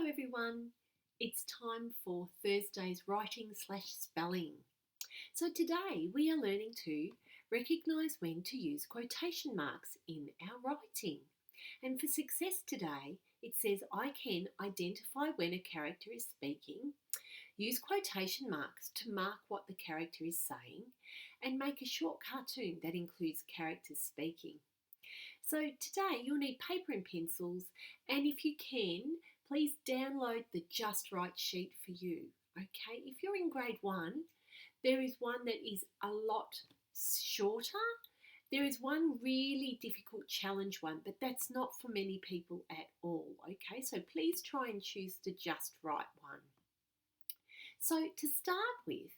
Hello everyone, it's time for Thursday's writing/spelling. So today we are learning to recognise when to use quotation marks in our writing. And for success today, it says I can identify when a character is speaking, use quotation marks to mark what the character is saying, and make a short cartoon that includes characters speaking. So today you'll need paper and pencils, and if you can, please download the Just Right sheet for you. Okay, if you're in grade 1, there is one that is a lot shorter. There is one really difficult challenge one, but that's not for many people at all. Okay, so please try and choose the Just Right one. So to start with,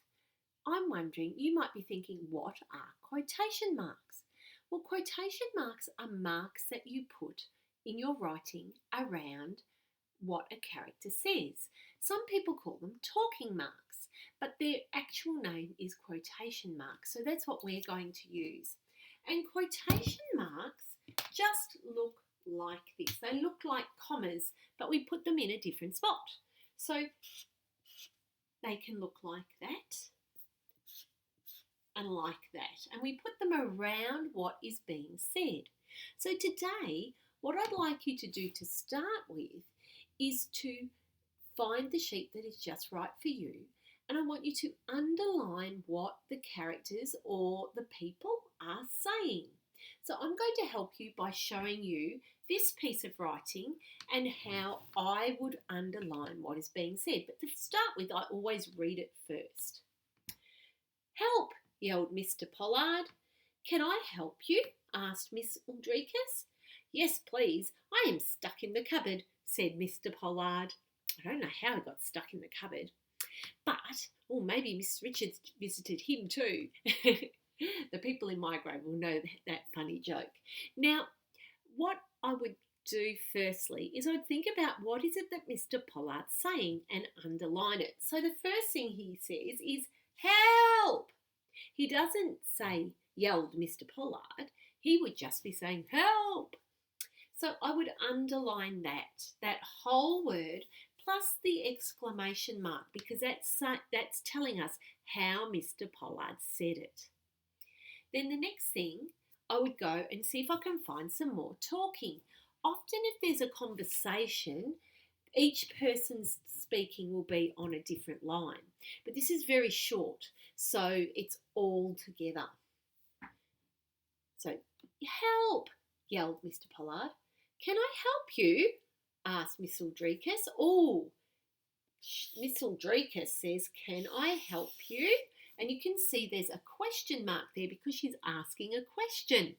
I'm wondering, you might be thinking, what are quotation marks? Well, quotation marks are marks that you put in your writing around what a character says. Some people call them talking marks, but their actual name is quotation marks. So that's what we're going to use. And quotation marks just look like this. They look like commas, but we put them in a different spot. So they can look like that and like that. And we put them around what is being said. So today, what I'd like you to do to start with is to find the sheet that is just right for you, and I want you to underline what the characters or the people are saying. So I'm going to help you by showing you this piece of writing and how I would underline what is being said. But to start with, I always read it first. "Help!" yelled Mr. Pollard. "Can I help you?" asked Miss Uldricus. "Yes, please. I am stuck in the cupboard," said Mr. Pollard. I don't know how he got stuck in the cupboard, but, maybe Miss Richards visited him too. The people in my grade will know that funny joke. Now, what I would do firstly is I'd think about what is it that Mr. Pollard's saying and underline it. So the first thing he says is help. He doesn't say yelled Mr. Pollard. He would just be saying help. So I would underline that whole word plus the exclamation mark, because that's telling us how Mr. Pollard said it. Then the next thing, I would go and see if I can find some more talking. Often if there's a conversation, each person's speaking will be on a different line. But this is very short, so it's all together. So, help, yelled Mr. Pollard. "Can I help you?" asked Miss Uldricus. "Oh," Miss Uldricus says, "Can I help you?" And you can see there's a question mark there because she's asking a question.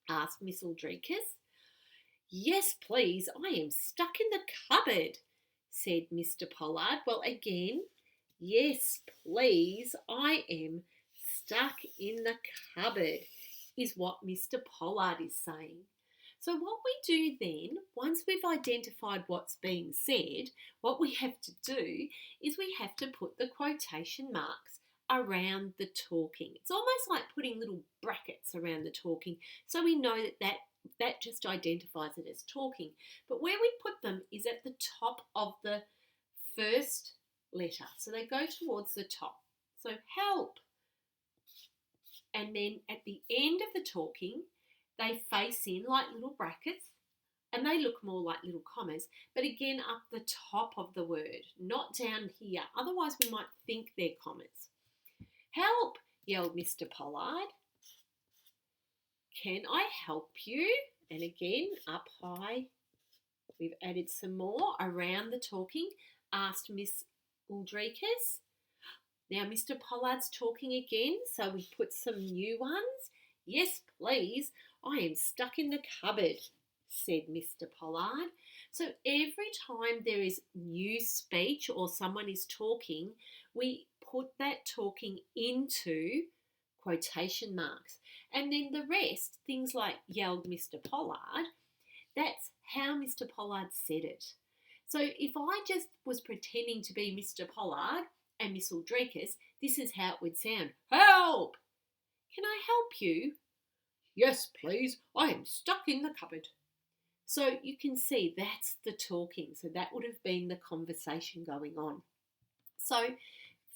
Asked Miss Uldricus. "Yes, please. I am stuck in the cupboard," said Mr. Pollard. Well, again, yes, please. I am stuck in the cupboard is what Mr. Pollard is saying. So what we do then, once we've identified what's being said, what we have to do is we have to put the quotation marks around the talking. It's almost like putting little brackets around the talking, so we know that just identifies it as talking. But where we put them is at the top of the first letter. So they go towards the top. So help. And then at the end of the talking, they face in like little brackets, and they look more like little commas, but again up the top of the word, not down here. Otherwise we might think they're commas. "Help!" yelled Mr. Pollard. "Can I help you?" And again, up high, we've added some more around the talking, asked Miss Uldricus. Now Mr. Pollard's talking again, so we put some new ones. "Yes, please. I am stuck in the cupboard," said Mr. Pollard. So every time there is new speech or someone is talking, we put that talking into quotation marks. And then the rest, things like yelled Mr. Pollard, that's how Mr. Pollard said it. So if I just was pretending to be Mr. Pollard and Miss Uldricus, this is how it would sound. "Help! Can I help you?" "Yes, please. I am stuck in the cupboard." So you can see that's the talking. So that would have been the conversation going on. So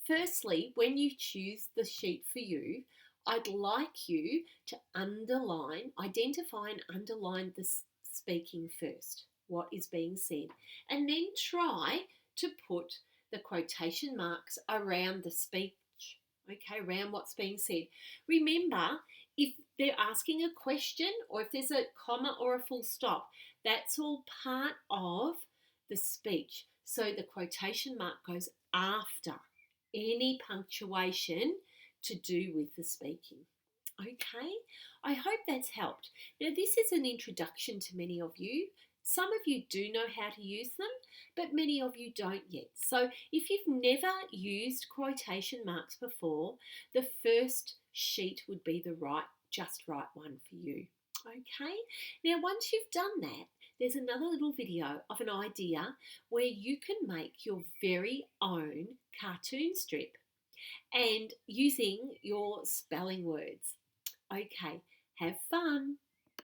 firstly, when you choose the sheet for you, I'd like you to identify and underline the speaking first, what is being said, and then try to put the quotation marks around the speech, okay, around what's being said. Remember, if they're asking a question or if there's a comma or a full stop, that's all part of the speech. So the quotation mark goes after any punctuation to do with the speaking. Okay, I hope that's helped. Now, this is an introduction to many of you. Some of you do know how to use them, but many of you don't yet. So, if you've never used quotation marks before, the first sheet would be the just right one for you. Okay, now once you've done that, there's another little video of an idea where you can make your very own cartoon strip and using your spelling words. Okay, have fun.